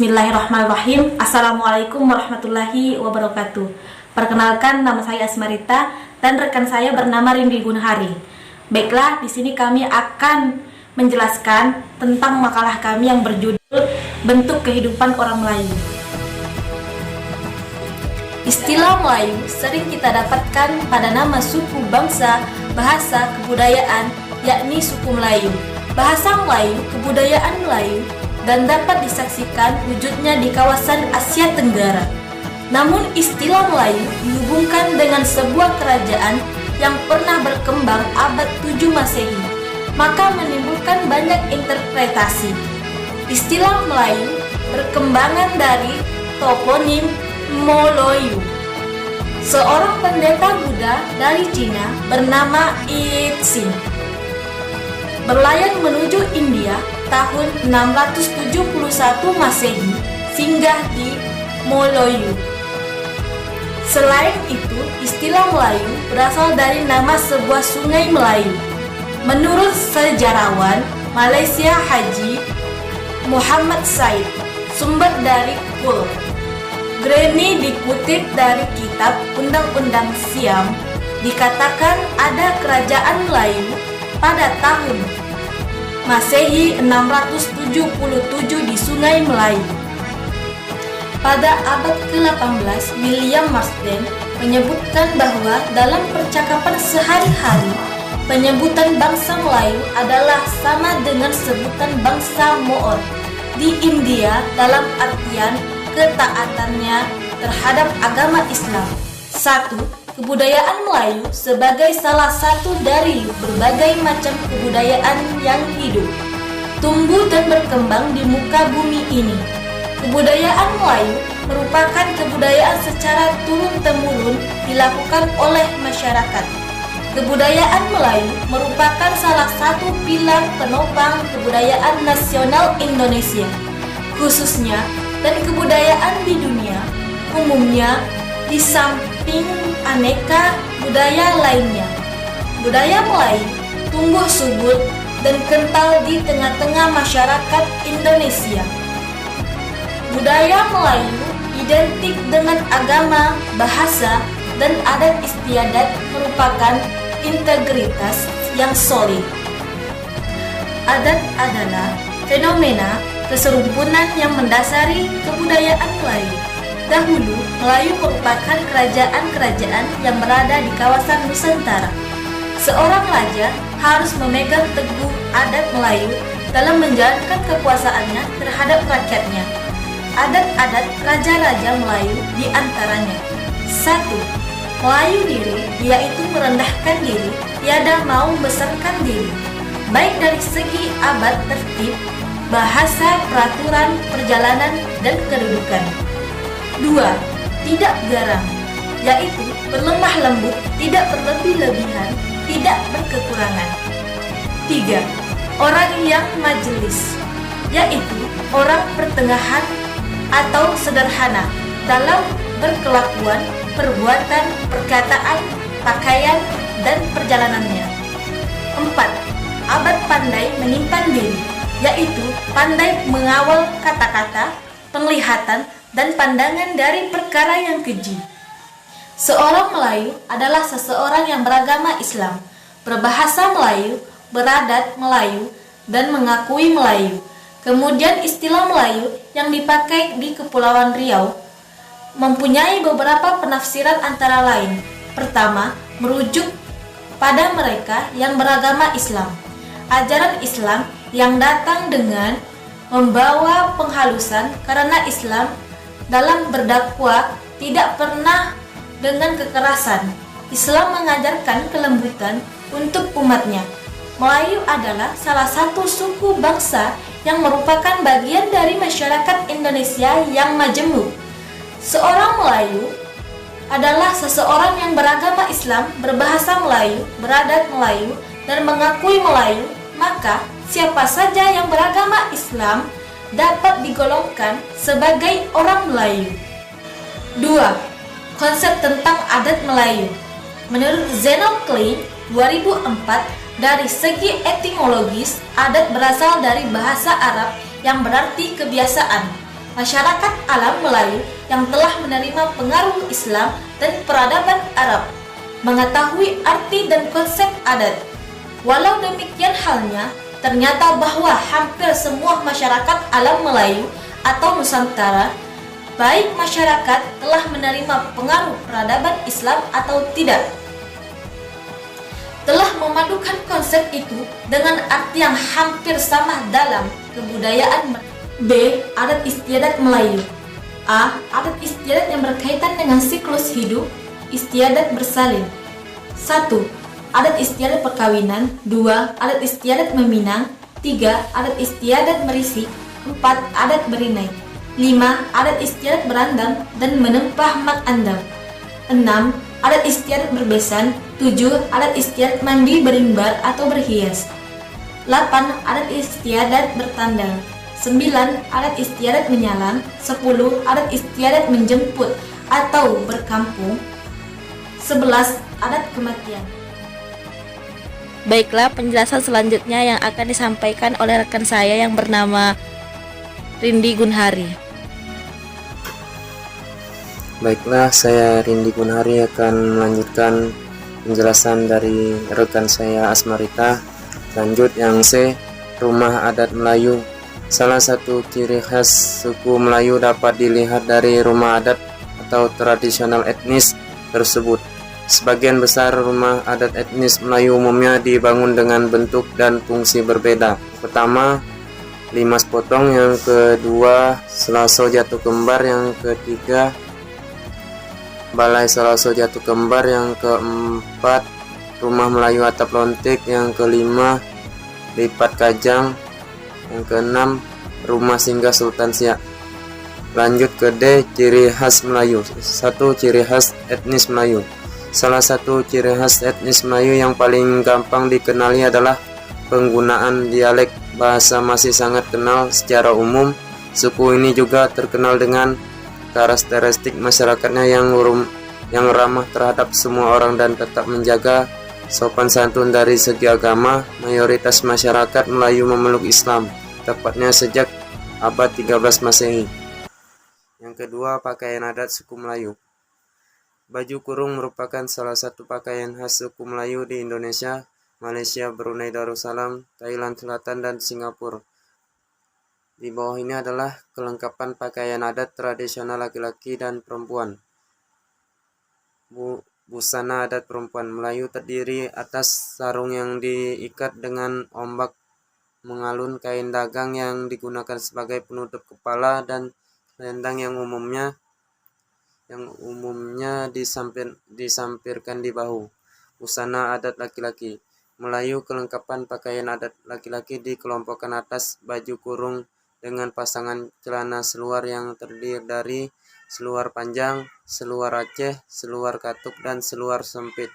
Bismillahirrahmanirrahim. Assalamualaikum warahmatullahi wabarakatuh. Perkenalkan, nama saya Asmarita dan rekan saya bernama Rindi Gunhari. Baiklah, di sini kami akan menjelaskan tentang makalah kami yang berjudul Bentuk Kehidupan Orang Melayu. Istilah Melayu sering kita dapatkan pada nama suku, bangsa, bahasa, kebudayaan, yakni suku Melayu, bahasa Melayu, kebudayaan Melayu, dan dapat disaksikan wujudnya di kawasan Asia Tenggara. Namun istilah Melayu dihubungkan dengan sebuah kerajaan yang pernah berkembang abad 7 Masehi, maka menimbulkan banyak interpretasi. Istilah Melayu berkembangan dari toponim Moloyu. Seorang pendeta Buddha dari Cina bernama Yixin berlayar menuju India tahun 671 Masehi, singgah di Moloyu. Selain itu, istilah Melayu berasal dari nama sebuah sungai Melayu. Menurut sejarawan Malaysia Haji Muhammad Said, sumber dari Kul. Granny dikutip dari kitab Undang-Undang Siam, dikatakan ada kerajaan Melayu pada tahun Masehi 677 di Sungai Melayu. Pada abad ke-18, William Marsden menyebutkan bahwa dalam percakapan sehari-hari, penyebutan bangsa Melayu adalah sama dengan sebutan bangsa Moor di India dalam artian ketaatannya terhadap agama Islam. 1. Kebudayaan Melayu sebagai salah satu dari berbagai macam kebudayaan yang hidup, tumbuh dan berkembang di muka bumi ini. Kebudayaan Melayu merupakan kebudayaan secara turun-temurun dilakukan oleh masyarakat. Kebudayaan Melayu merupakan salah satu pilar penopang kebudayaan nasional Indonesia, khususnya, dan kebudayaan di dunia umumnya, di samping aneka budaya lainnya. Budaya Melayu tumbuh subur dan kental di tengah-tengah masyarakat Indonesia. Budaya Melayu identik dengan agama, bahasa, dan adat istiadat merupakan integritas yang solid. Adat adalah fenomena keserumpunan yang mendasari kebudayaan Melayu. Dahulu, Melayu merupakan kerajaan-kerajaan yang berada di kawasan Nusantara. Seorang raja harus memegang teguh adat Melayu dalam menjalankan kekuasaannya terhadap rakyatnya. Adat-adat raja-raja Melayu diantaranya: 1. Melayu diri, yaitu merendahkan diri, tiada mau membesarkan diri, baik dari segi abad tertib, bahasa, peraturan, perjalanan, dan kedudukan. 2. Tidak garang, yaitu berlemah lembut, tidak berlebih-lebihan, tidak berkekurangan. 3. Orang yang majelis, yaitu orang pertengahan atau sederhana dalam berkelakuan, perbuatan, perkataan, pakaian, dan perjalanannya. 4. Abad pandai menyimpan diri, yaitu pandai mengawal kata-kata, penglihatan, dan pandangan dari perkara yang keji. Seorang Melayu adalah seseorang yang beragama Islam, berbahasa Melayu, beradat Melayu, dan mengakui Melayu. Kemudian istilah Melayu yang dipakai di Kepulauan Riau mempunyai beberapa penafsiran antara lain. Pertama, merujuk pada mereka yang beragama Islam. Ajaran Islam yang datang dengan membawa penghalusan, karena Islam dalam berdakwah tidak pernah dengan kekerasan. Islam mengajarkan kelembutan untuk umatnya. Melayu adalah salah satu suku bangsa yang merupakan bagian dari masyarakat Indonesia yang majemuk. Seorang Melayu adalah seseorang yang beragama Islam, berbahasa Melayu, beradat Melayu, dan mengakui Melayu. Maka siapa saja yang beragama Islam dapat digolongkan sebagai orang Melayu. 2. Konsep tentang adat Melayu. Menurut Zeno Klein 2004, dari segi etimologis, adat berasal dari bahasa Arab yang berarti kebiasaan. masyarakat alam Melayu yang telah menerima pengaruh Islam dan peradaban Arab mengetahui arti dan konsep adat. Walau demikian halnya, ternyata bahwa hampir semua masyarakat alam Melayu atau Nusantara, baik masyarakat telah menerima pengaruh peradaban Islam atau tidak, telah memadukan konsep itu dengan arti yang hampir sama dalam kebudayaan. B. Adat istiadat Melayu. A. Adat istiadat yang berkaitan dengan siklus hidup, istiadat bersalin. 1. Adat istiadat perkawinan. 2. Adat istiadat meminang. 3. Adat istiadat merisik. 4. Adat berinai. 5. Adat istiadat berandam dan menempah mak andam. 6. Adat istiadat berbesan. 7. Adat istiadat mandi berimbar atau berhias. 8. Adat istiadat bertandang. 9. Adat istiadat menyalang. 10. Adat istiadat menjemput atau berkampung. 11. Adat kematian. Baiklah, penjelasan selanjutnya yang akan disampaikan oleh rekan saya yang bernama Rindi Gunhari. Baiklah, saya Rindi Gunhari akan melanjutkan penjelasan dari rekan saya Asmarita. Lanjut yang C, rumah adat Melayu. Salah satu ciri khas suku Melayu dapat dilihat dari rumah adat atau tradisional etnis tersebut. Sebagian besar rumah adat etnis Melayu umumnya dibangun dengan bentuk dan fungsi berbeda. Pertama, limas potong, yang kedua, selaso jatuh kembar, yang ketiga, balai selaso jatuh kembar, yang keempat, rumah Melayu atap lontik, yang kelima, lipat kajang, yang keenam, rumah singgah Sultan Siak. Lanjut ke D, ciri khas Melayu. 1. Ciri khas etnis Melayu. Salah satu ciri khas etnis Melayu yang paling gampang dikenali adalah penggunaan dialek bahasa masih sangat kenal secara umum. Suku ini juga terkenal dengan karakteristik masyarakatnya yang ramah terhadap semua orang dan tetap menjaga sopan santun. Dari segi agama, mayoritas masyarakat Melayu memeluk Islam, tepatnya sejak abad 13 Masehi. Yang kedua, pakaian adat suku Melayu. Baju kurung merupakan salah satu pakaian khas suku Melayu di Indonesia, Malaysia, Brunei Darussalam, Thailand Selatan, dan Singapura. Di bawah ini adalah kelengkapan pakaian adat tradisional laki-laki dan perempuan. Busana adat perempuan Melayu terdiri atas sarung yang diikat dengan ombak mengalun, kain dagang yang digunakan sebagai penutup kepala, dan selendang yang umumnya disampirkan di bahu. Busana adat laki-laki Melayu. Kelengkapan pakaian adat laki-laki dikelompokkan atas baju kurung dengan pasangan celana seluar yang terdiri dari seluar panjang, seluar Aceh, seluar katuk, dan seluar sempit.